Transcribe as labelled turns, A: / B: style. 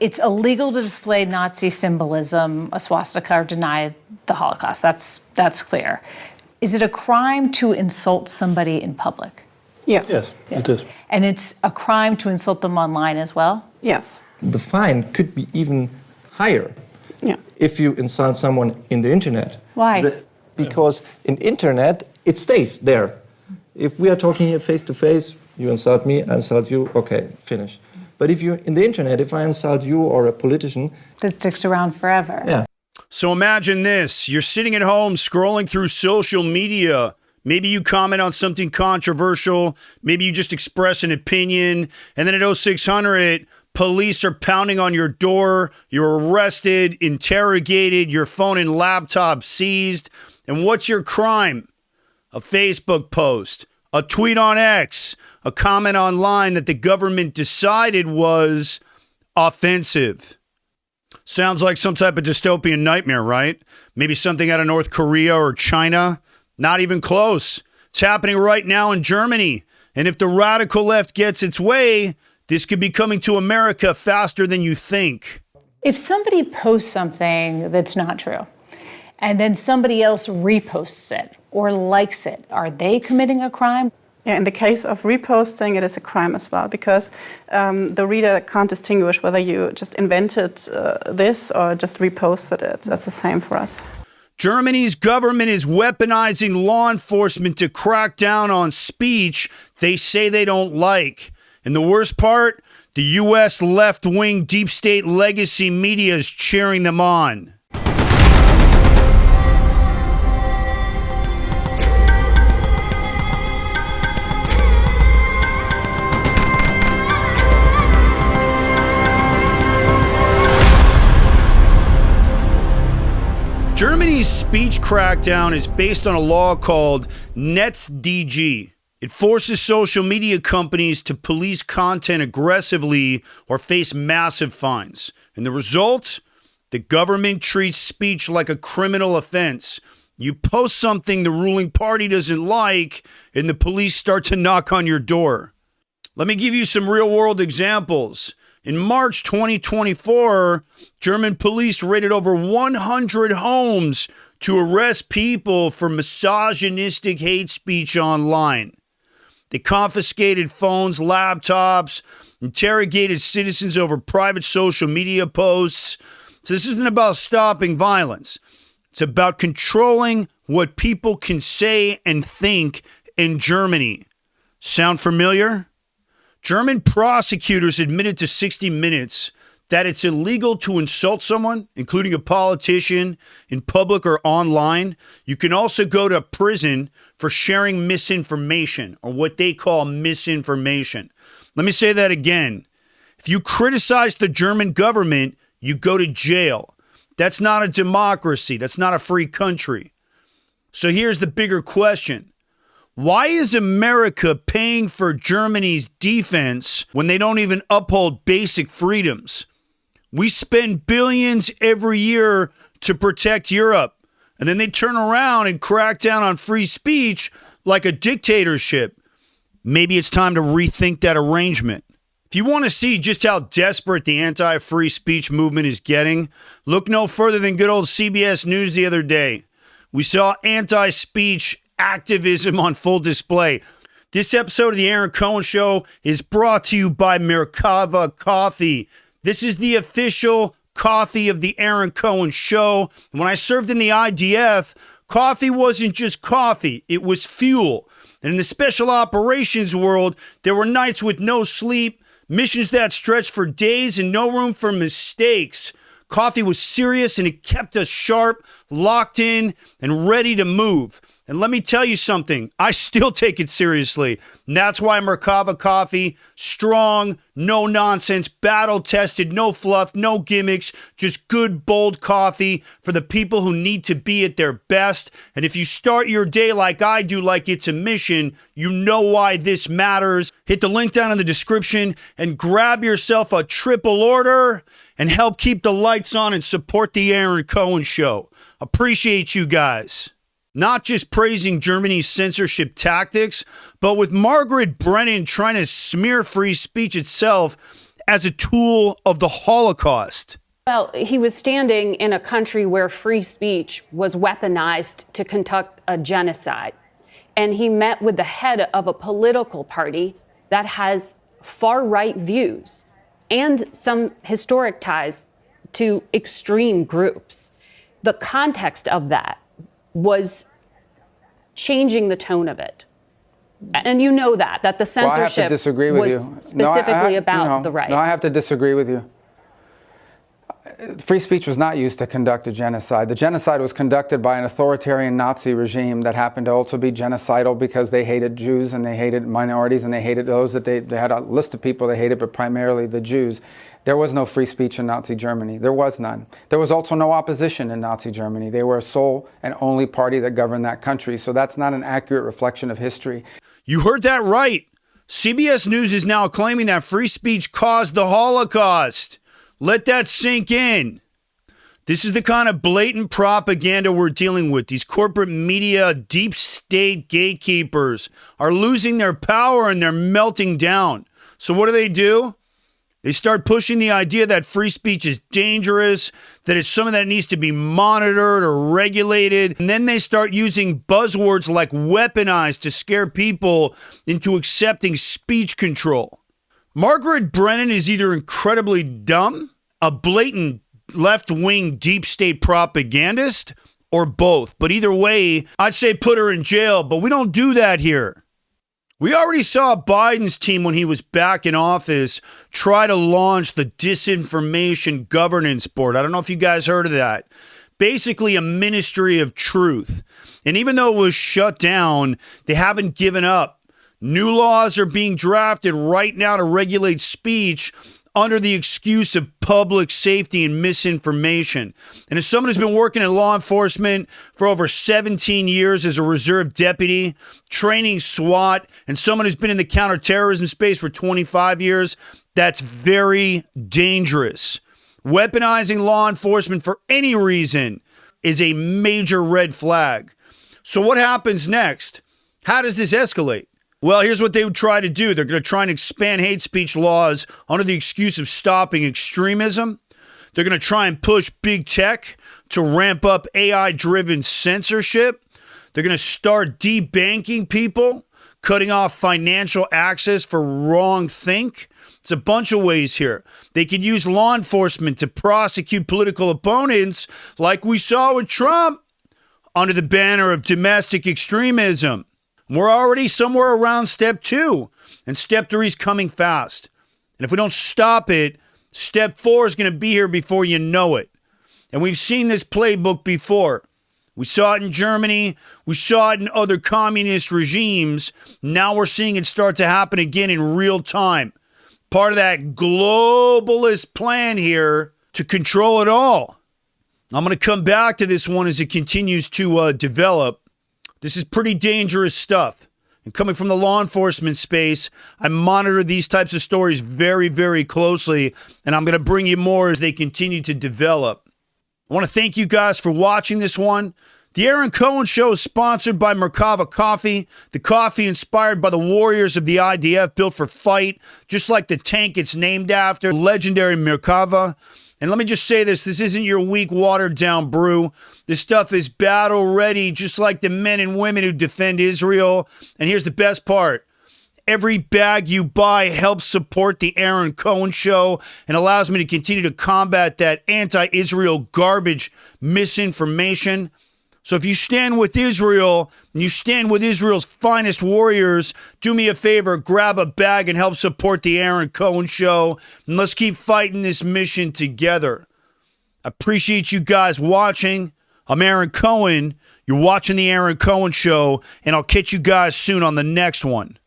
A: It's illegal to display Nazi symbolism, a swastika, or deny the Holocaust. That's clear. Is it a crime to insult somebody in public?
B: Yes.
C: Yes, it is.
A: And it's a crime to insult them online as well?
B: Yes.
C: The fine could be even higher if you insult someone in the internet.
A: Why?
C: Because in internet, it stays there. If we are talking here face to face, you insult me, I insult you, okay, finish. But if you're in the internet, if I insult you or a politician...
A: That sticks around forever.
C: Yeah.
D: So imagine this. You're sitting at home scrolling through social media. Maybe you comment on something controversial. Maybe you just express an opinion. And then at 0600, police are pounding on your door. You're arrested, interrogated, your phone and laptop seized. And what's your crime? A Facebook post, a tweet on X, a comment online that the government decided was offensive. Sounds like some type of dystopian nightmare, right? Maybe something out of North Korea or China. Not even close. It's happening right now in Germany. And if the radical left gets its way, this could be coming to America faster than you think.
A: If somebody posts something that's not true, and then somebody else reposts it or likes it, are they committing a crime?
B: Yeah, in the case of reposting, it is a crime as well, because the reader can't distinguish whether you just invented this or just reposted it. That's the same for us.
D: Germany's government is weaponizing law enforcement to crack down on speech they say they don't like. And the worst part, the U.S. left-wing deep state legacy media is cheering them on. Germany's speech crackdown is based on a law called NetzDG. It forces social media companies to police content aggressively or face massive fines. And the result? The government treats speech like a criminal offense. You post something the ruling party doesn't like, and the police start to knock on your door. Let me give you some real-world examples. In March 2024, German police raided over 100 homes to arrest people for misogynistic hate speech online. They confiscated phones, laptops, interrogated citizens over private social media posts. So this isn't about stopping violence. It's about controlling what people can say and think in Germany. Sound familiar? German prosecutors admitted to 60 Minutes that it's illegal to insult someone, including a politician, in public or online. You can also go to prison for sharing misinformation, or what they call misinformation. Let me say that again. If you criticize the German government, you go to jail. That's not a democracy. That's not a free country. So here's the bigger question. Why is America paying for Germany's defense when they don't even uphold basic freedoms? We spend billions every year to protect Europe, and then they turn around and crack down on free speech like a dictatorship. Maybe it's time to rethink that arrangement. If you want to see just how desperate the anti-free speech movement is getting, look no further than good old CBS News the other day. We saw anti-speech activism on full display. This episode of the Aaron Cohen Show is brought to you by Merkava Coffee. This is the official coffee of the Aaron Cohen Show. And when I served in the IDF, coffee wasn't just coffee, it was fuel. And in the special operations world, there were nights with no sleep, missions that stretched for days, and no room for mistakes. Coffee was serious, and it kept us sharp, locked in, and ready to move. And let me tell you something, I still take it seriously. And that's why Merkava Coffee, strong, no nonsense, battle tested, no fluff, no gimmicks, just good, bold coffee for the people who need to be at their best. And if you start your day like I do, like it's a mission, you know why this matters. Hit the link down in the description and grab yourself a triple order and help keep the lights on and support the Aaron Cohen Show. Appreciate you guys. Not just praising Germany's censorship tactics, but with Margaret Brennan trying to smear free speech itself, as a tool of the Holocaust?
E: Well, he was standing in a country where free speech was weaponized to conduct a genocide. And he met with the head of a political party that has far-right views and some historic ties to extreme groups. The context of that was changing the tone of it. And you know that the censorship
F: I have to disagree with
E: was
F: you.
E: specifically about the right.
F: No, I have to disagree with you. Free speech was not used to conduct a genocide. The genocide was conducted by an authoritarian Nazi regime that happened to also be genocidal because they hated Jews and they hated minorities and they hated those that they had a list of people they hated, but primarily the Jews. There was no free speech in Nazi Germany. There was none. There was also no opposition in Nazi Germany. They were a sole and only party that governed that country. So that's not an accurate reflection of history.
D: You heard that right. CBS News is now claiming that free speech caused the Holocaust. Let that sink in. This is the kind of blatant propaganda we're dealing with. These corporate media, deep state gatekeepers are losing their power and they're melting down. So what do? They start pushing the idea that free speech is dangerous, that it's something that needs to be monitored or regulated. And then they start using buzzwords like weaponized to scare people into accepting speech control. Margaret Brennan is either incredibly dumb, a blatant left-wing deep state propagandist, or both. But either way, I'd say put her in jail, but we don't do that here. We already saw Biden's team when he was back in office try to launch the Disinformation Governance Board. I don't know if you guys heard of that. Basically a ministry of truth. And even though it was shut down, they haven't given up. New laws are being drafted right now to regulate speech under the excuse of public safety and misinformation. And as someone who's been working in law enforcement for over 17 years as a reserve deputy, training SWAT, and someone who's been in the counterterrorism space for 25 years, that's very dangerous. Weaponizing law enforcement for any reason is a major red flag. So what happens next? How does this escalate? Well, here's what they would try to do. They're going to try and expand hate speech laws under the excuse of stopping extremism. They're going to try and push big tech to ramp up AI-driven censorship. They're going to start debanking people, cutting off financial access for wrongthink. It's a bunch of ways here. They could use law enforcement to prosecute political opponents like we saw with Trump under the banner of domestic extremism. We're already somewhere around step 2, and step 3 is coming fast. And if we don't stop it, step 4 is going to be here before you know it. And we've seen this playbook before. We saw it in Germany. We saw it in other communist regimes. Now we're seeing it start to happen again in real time. Part of that globalist plan here to control it all. I'm going to come back to this one as it continues to develop. This is pretty dangerous stuff. And coming from the law enforcement space, I monitor these types of stories very, very closely, and I'm going to bring you more as they continue to develop. I want to thank you guys for watching this one. The Aaron Cohen Show is sponsored by Merkava Coffee, the coffee inspired by the warriors of the IDF, built for fight, just like the tank it's named after, legendary Merkava. And let me just say this isn't your weak, watered-down brew. This stuff is battle-ready, just like the men and women who defend Israel. And here's the best part. Every bag you buy helps support the Aaron Cohen Show and allows me to continue to combat that anti-Israel garbage misinformation. So if you stand with Israel and you stand with Israel's finest warriors, do me a favor, grab a bag and help support the Aaron Cohen Show. And let's keep fighting this mission together. I appreciate you guys watching. I'm Aaron Cohen. You're watching the Aaron Cohen Show, and I'll catch you guys soon on the next one.